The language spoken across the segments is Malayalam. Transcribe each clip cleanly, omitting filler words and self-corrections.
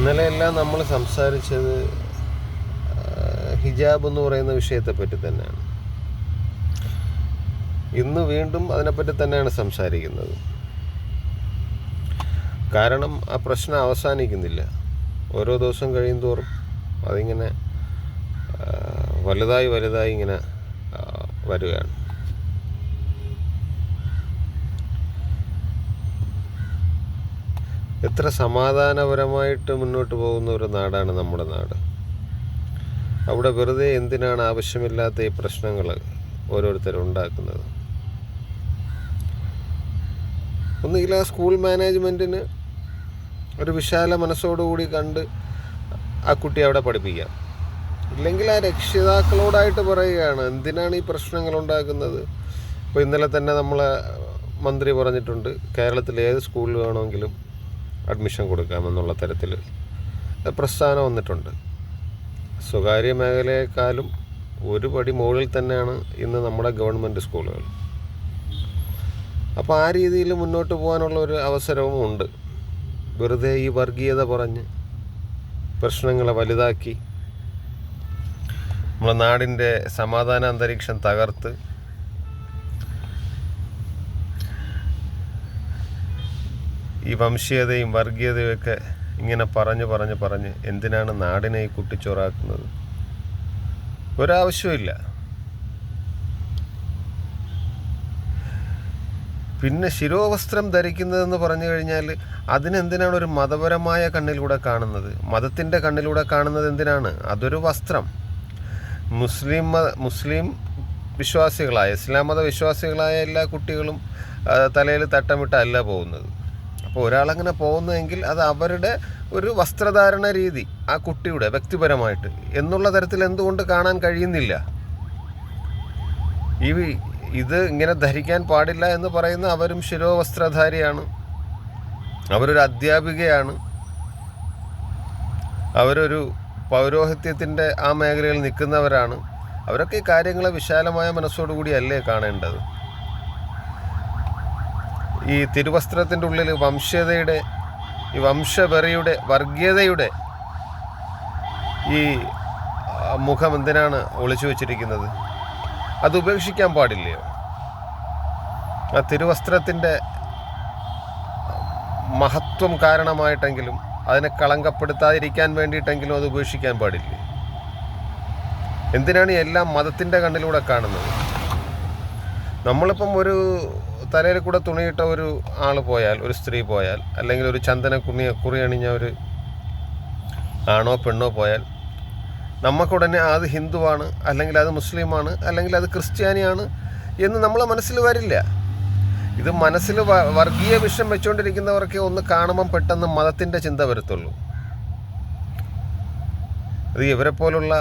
ഇന്നലെയെല്ലാം നമ്മൾ സംസാരിച്ചത് ഹിജാബ് എന്ന് പറയുന്ന വിഷയത്തെ പറ്റി തന്നെയാണ്. ഇന്ന് വീണ്ടും അതിനെപ്പറ്റി തന്നെയാണ് സംസാരിക്കുന്നത്. കാരണം ആ പ്രശ്നം അവസാനിക്കുന്നില്ല. ഓരോ ദിവസം കഴിയും തോറും അതിങ്ങനെ വലുതായി ഇങ്ങനെ വരികയാണ്. എത്ര സമാധാനപരമായിട്ട് മുന്നോട്ട് പോകുന്ന ഒരു നാടാണ് നമ്മുടെ നാട്. അവിടെ വെറുതെ എന്തിനാണ് ആവശ്യമില്ലാത്ത ഈ പ്രശ്നങ്ങൾ ഓരോരുത്തരും ഉണ്ടാക്കുന്നത്? ഒന്നുകിൽ ആ സ്കൂൾ മാനേജ്മെൻറ്റിന് ഒരു വിശാല മനസ്സോടുകൂടി കണ്ട് ആ കുട്ടി അവിടെ പഠിപ്പിക്കാം. ഇല്ലെങ്കിൽ ആ രക്ഷിതാക്കളോടായിട്ട് പറയുകയാണ് എന്തിനാണ് ഈ പ്രശ്നങ്ങൾ ഉണ്ടാക്കുന്നത്. ഇപ്പോൾ ഇന്നലെ തന്നെ നമ്മളെ മന്ത്രി പറഞ്ഞിട്ടുണ്ട് കേരളത്തിൽ ഏത് സ്കൂളിൽ വേണമെങ്കിലും അഡ്മിഷൻ കൊടുക്കാമെന്നുള്ള തരത്തിൽ പ്രസ്ഥാനം വന്നിട്ടുണ്ട്. സ്വകാര്യ മേഖലയെക്കാളും ഒരു പടി മുകളിൽ തന്നെയാണ് ഇന്ന് നമ്മുടെ ഗവൺമെൻറ് സ്കൂളുകൾ. അപ്പോൾ ആ രീതിയിൽ മുന്നോട്ട് പോകാനുള്ള ഒരു അവസരവും ഉണ്ട്. വെറുതെ ഈ വർഗീയത പറഞ്ഞ് പ്രശ്നങ്ങളെ വലുതാക്കി നമ്മുടെ നാടിൻ്റെ സമാധാന അന്തരീക്ഷം തകർത്ത് ഈ വംശീയതയും വർഗീയതയും ഒക്കെ ഇങ്ങനെ പറഞ്ഞ് എന്തിനാണ് നാടിനെ ഈ കുട്ടിച്ചോറാക്കുന്നത്? ഒരാവശ്യമില്ല. പിന്നെ ശിരോവസ്ത്രം ധരിക്കുന്നതെന്ന് പറഞ്ഞു കഴിഞ്ഞാൽ അതിനെന്തിനാണ് ഒരു മതപരമായ കണ്ണിലൂടെ കാണുന്നത്? മതത്തിൻ്റെ കണ്ണിലൂടെ കാണുന്നത് എന്തിനാണ്? അതൊരു വസ്ത്രം. മുസ്ലിം വിശ്വാസികളായ ഇസ്ലാം മത വിശ്വാസികളായ എല്ലാ കുട്ടികളും തലയിൽ തട്ടമിട്ടല്ല പോകുന്നത്. അപ്പോൾ ഒരാളങ്ങനെ പോകുന്നതെങ്കിൽ അത് അവരുടെ ഒരു വസ്ത്രധാരണ രീതി, ആ കുട്ടിയുടെ വ്യക്തിപരമായിട്ട് എന്നുള്ള തരത്തിൽ എന്തുകൊണ്ട് കാണാൻ കഴിയുന്നില്ല? ഇത് ഇങ്ങനെ ധരിക്കാൻ പാടില്ല എന്ന് പറയുന്ന അവരും ശിരോവസ്ത്രധാരിയാണ്, അവരൊരു അധ്യാപികയാണ്, അവരൊരു പൗരോഹിത്യത്തിൻ്റെ ആ മേഖലയിൽ നിൽക്കുന്നവരാണ്. അവരൊക്കെ ഈ കാര്യങ്ങളെ വിശാലമായ മനസ്സോടുകൂടിയല്ലേ കാണേണ്ടത്? ഈ തിരുവസ്ത്രത്തിൻ്റെ ഉള്ളിൽ വംശീയതയുടെ, ഈ വംശവെറിയുടെ, വർഗീയതയുടെ ഈ മുഖം എന്തിനാണ് ഒളിച്ചു വച്ചിരിക്കുന്നത്? അത് ഉപേക്ഷിക്കാൻ പാടില്ലയോ? ആ തിരുവസ്ത്രത്തിൻ്റെ മഹത്വം കാരണമായിട്ടെങ്കിലും അതിനെ കളങ്കപ്പെടുത്താതിരിക്കാൻ വേണ്ടിയിട്ടെങ്കിലും അത് ഉപേക്ഷിക്കാൻ പാടില്ലേ? എന്തിനാണ് എല്ലാം മതത്തിൻ്റെ കണ്ണിലൂടെ കാണുന്നത്? നമ്മളിപ്പം ഒരു തലയിൽ കൂടെ തുണിയിട്ട ഒരു ആൾ പോയാൽ, ഒരു സ്ത്രീ പോയാൽ, അല്ലെങ്കിൽ ഒരു ചന്ദന കുറിയണിഞ്ഞ ഒരു ആണോ പെണ്ണോ പോയാൽ നമുക്കുടനെ അത് ഹിന്ദുവാണ്, അല്ലെങ്കിൽ അത് മുസ്ലിമാണ്, അല്ലെങ്കിൽ അത് ക്രിസ്ത്യാനിയാണ് എന്ന് നമ്മളെ മനസ്സിൽ വരില്ല. ഇത് മനസ്സിൽ വർഗീയ വിഷം വെച്ചുകൊണ്ടിരിക്കുന്നവർക്ക് ഒന്ന് കാണുമ്പം പെട്ടെന്ന് മതത്തിൻ്റെ ചിന്ത വരത്തുള്ളൂ. അത് ഇവരെ പോലുള്ള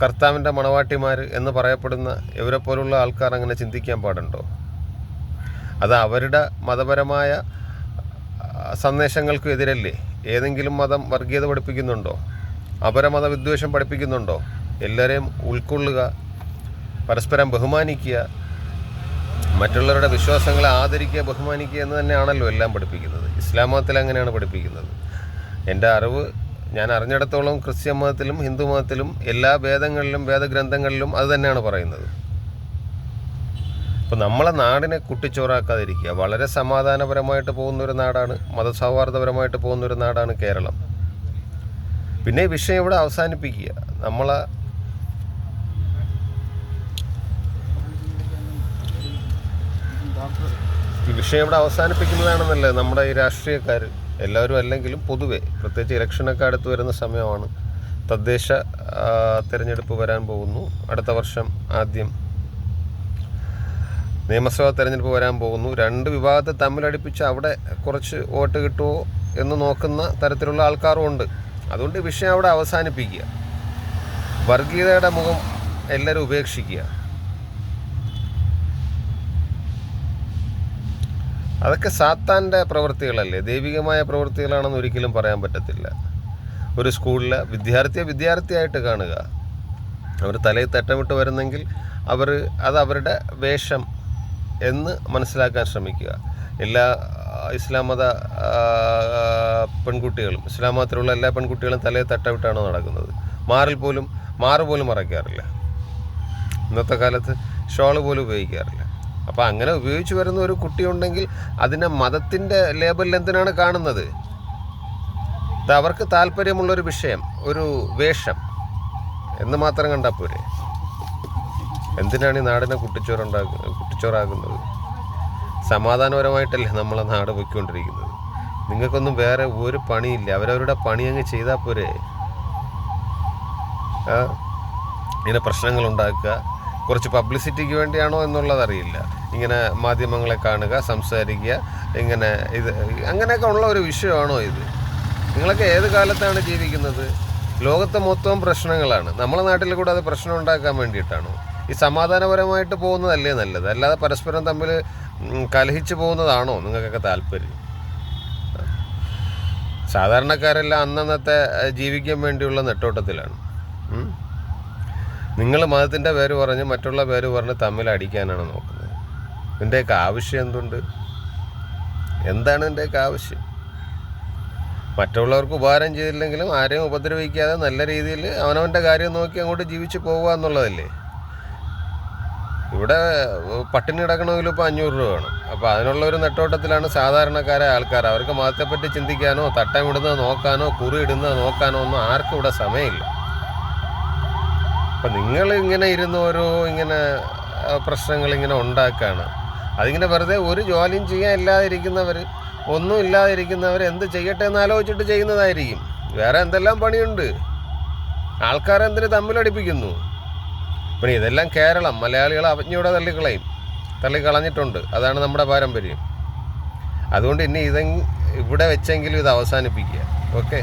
കർത്താവിൻ്റെ മണവാട്ടിമാർ എന്ന് പറയപ്പെടുന്ന ഇവരെ പോലുള്ള ആൾക്കാർ അങ്ങനെ ചിന്തിക്കാൻ പാടുണ്ടോ? അത് അവരുടെ മതപരമായ സന്ദേശങ്ങൾക്കും എതിരല്ലേ? ഏതെങ്കിലും മതം വർഗീയത പഠിപ്പിക്കുന്നുണ്ടോ? അപരമത വിദ്വേഷം പഠിപ്പിക്കുന്നുണ്ടോ? എല്ലാവരെയും ഉൾക്കൊള്ളുക, പരസ്പരം ബഹുമാനിക്കുക, മറ്റുള്ളവരുടെ വിശ്വാസങ്ങളെ ആദരിക്കുക, ബഹുമാനിക്കുക എന്ന് തന്നെയാണല്ലോ എല്ലാം പഠിപ്പിക്കുന്നത്. ഇസ്ലാം മതത്തിൽ അങ്ങനെയാണ് പഠിപ്പിക്കുന്നത്. എൻ്റെ അറിവ്, ഞാൻ അറിഞ്ഞിടത്തോളം ക്രിസ്ത്യൻ മതത്തിലും ഹിന്ദു മതത്തിലും എല്ലാ വേദങ്ങളിലും വേദഗ്രന്ഥങ്ങളിലും അത് തന്നെയാണ് പറയുന്നത്. അപ്പോൾ നമ്മളെ നാടിനെ കുട്ടിച്ചോറാക്കാതിരിക്കുക. വളരെ സമാധാനപരമായിട്ട് പോകുന്നൊരു നാടാണ്, മതസൗഹാർദ്ദപരമായിട്ട് പോകുന്നൊരു നാടാണ് കേരളം. പിന്നെ ഈ വിഷയം ഇവിടെ അവസാനിപ്പിക്കുക. ഈ വിഷയം ഇവിടെ അവസാനിപ്പിക്കുന്നതാണെന്നല്ലേ നമ്മുടെ ഈ രാഷ്ട്രീയക്കാർ എല്ലാവരും, അല്ലെങ്കിലും പൊതുവെ, പ്രത്യേകിച്ച് ഇലക്ഷനൊക്കെ അടുത്ത് വരുന്ന സമയമാണ്. തദ്ദേശ തിരഞ്ഞെടുപ്പ് വരാൻ പോകുന്നു. അടുത്ത വർഷം ആദ്യം നിയമസഭാ തിരഞ്ഞെടുപ്പ് വരാൻ പോകുന്നു. രണ്ട് വിഭാഗത്തെ തമ്മിലടിപ്പിച്ച് അവിടെ കുറച്ച് വോട്ട് കിട്ടുമോ എന്ന് നോക്കുന്ന തരത്തിലുള്ള ആൾക്കാരും ഉണ്ട്. അതുകൊണ്ട് ഈ വിഷയം അവിടെ അവസാനിപ്പിക്കുക. വർഗീയതയുടെ മുഖം എല്ലാവരും ഉപേക്ഷിക്കുക. അതൊക്കെ സാത്താൻ്റെ പ്രവൃത്തികളല്ലേ, ദൈവികമായ പ്രവൃത്തികളാണെന്ന് ഒരിക്കലും പറയാൻ പറ്റത്തില്ല. ഒരു സ്കൂളിലെ വിദ്യാർത്ഥിയായിട്ട് കാണുക. അവർ തലയിൽ തട്ടമിട്ട് വരുന്നെങ്കിൽ അത് അവരുടെ വേഷം എന്ന് മനസ്സിലാക്കാൻ ശ്രമിക്കുക. എല്ലാ ഇസ്ലാം മത പെൺകുട്ടികളും ഇസ്ലാം മതത്തിലുള്ള എല്ലാ പെൺകുട്ടികളും തലയിൽ തട്ടവിട്ടാണോ നടക്കുന്നത്? മാറ് പോലും മറയ്ക്കാറില്ല. ഇന്നത്തെ കാലത്ത് ഷോള് പോലും ഉപയോഗിക്കാറില്ല. അപ്പോൾ അങ്ങനെ ഉപയോഗിച്ച് വരുന്ന ഒരു കുട്ടിയുണ്ടെങ്കിൽ അതിനെ മതത്തിൻ്റെ ലേബലിൽ എന്തിനാണ് കാണുന്നത്? ഇത് അവർക്ക് താല്പര്യമുള്ളൊരു വിഷയം, ഒരു വേഷം മാത്രം കണ്ടാൽ പോരെ. എന്തിനാണ് ഈ നാടിനെ കുട്ടിച്ചോറാക്കുന്നത്? സമാധാനപരമായിട്ടല്ലേ നമ്മളെ നാട് പോയിക്കൊണ്ടിരിക്കുന്നത്. നിങ്ങൾക്കൊന്നും വേറെ ഒരു പണിയില്ല. അവരവരുടെ പണി അങ്ങ് ചെയ്താൽ പോരെ. ഇങ്ങനെ പ്രശ്നങ്ങളുണ്ടാക്കുക കുറച്ച് പബ്ലിസിറ്റിക്ക് വേണ്ടിയാണോ എന്നുള്ളതറിയില്ല. ഇങ്ങനെ മാധ്യമങ്ങളെ കാണുക, സംസാരിക്കുക, ഇങ്ങനെ അങ്ങനെയൊക്കെ ഉള്ള ഒരു വിഷയമാണോ ഇത്? നിങ്ങളൊക്കെ ഏത് കാലത്താണ് ജീവിക്കുന്നത്? ലോകത്തെ മൊത്തം പ്രശ്നങ്ങളാണ്. നമ്മളെ നാട്ടിൽ കൂടെ അത് പ്രശ്നം ഉണ്ടാക്കാൻ വേണ്ടിയിട്ടാണോ? ഈ സമാധാനപരമായിട്ട് പോകുന്നതല്ലേ നല്ലത്, അല്ലാതെ പരസ്പരം തമ്മിൽ കലഹിച്ച് പോകുന്നതാണോ നിങ്ങൾക്കൊക്കെ താല്പര്യം? സാധാരണക്കാരെല്ലാം അന്നന്നത്തെ ജീവിക്കാൻ വേണ്ടിയുള്ള നെട്ടോട്ടത്തിലാണ്. നിങ്ങൾ മതത്തിൻ്റെ പേര് പറഞ്ഞ് മറ്റുള്ള പേര് പറഞ്ഞ് തമ്മിൽ അടിക്കാനാണ് നോക്കുന്നത്. ഇതിൻ്റെയൊക്കെ ആവശ്യം എന്തുണ്ട്? എന്താണ് ഇതിൻ്റെയൊക്കെ ആവശ്യം? മറ്റുള്ളവർക്ക് ഉപകാരം ചെയ്തില്ലെങ്കിലും ആരെയും ഉപദ്രവിക്കാതെ നല്ല രീതിയിൽ അവനവൻ്റെ കാര്യം നോക്കി അങ്ങോട്ട് ജീവിച്ച് പോവുക എന്നുള്ളതല്ലേ. ഇവിടെ പട്ടിണി കിടക്കണമെങ്കിലും ഇപ്പോൾ 500 രൂപ വേണം. അപ്പോൾ അതിനുള്ള ഒരു നെട്ടോട്ടത്തിലാണ് സാധാരണക്കാരായ ആൾക്കാർ. അവർക്ക് മതത്തെപ്പറ്റി ചിന്തിക്കാനോ തട്ടം ഇടുന്നത് നോക്കാനോ കുറി ഇടുന്നത് നോക്കാനോ ഒന്നും ആർക്കും ഇവിടെ സമയമില്ല. അപ്പം നിങ്ങൾ ഇങ്ങനെ ഇരുന്ന് ഓരോ ഇങ്ങനെ പ്രശ്നങ്ങളിങ്ങനെ ഉണ്ടാക്കുകയാണ്. അതിങ്ങനെ വെറുതെ ഒരു ജോലിയും ചെയ്യാൻ ഇല്ലാതിരിക്കുന്നവർ, ഒന്നും ഇല്ലാതിരിക്കുന്നവർ എന്ത് ചെയ്യട്ടെ എന്ന് ആലോചിച്ചിട്ട് ചെയ്യുന്നതായിരിക്കും. വേറെ എന്തെല്ലാം പണിയുണ്ട്? ആൾക്കാരെന്തിന് തമ്മിലടിപ്പിക്കുന്നു? പിന്നെ ഇതെല്ലാം കേരളം, മലയാളികൾ അവജ്ഞയോടെ തള്ളിക്കളഞ്ഞിട്ടുണ്ട്. അതാണ് നമ്മുടെ പാരമ്പര്യം. അതുകൊണ്ട് ഇനി ഇവിടെ വെച്ചെങ്കിലും ഇത് അവസാനിപ്പിക്കുക. ഓക്കെ.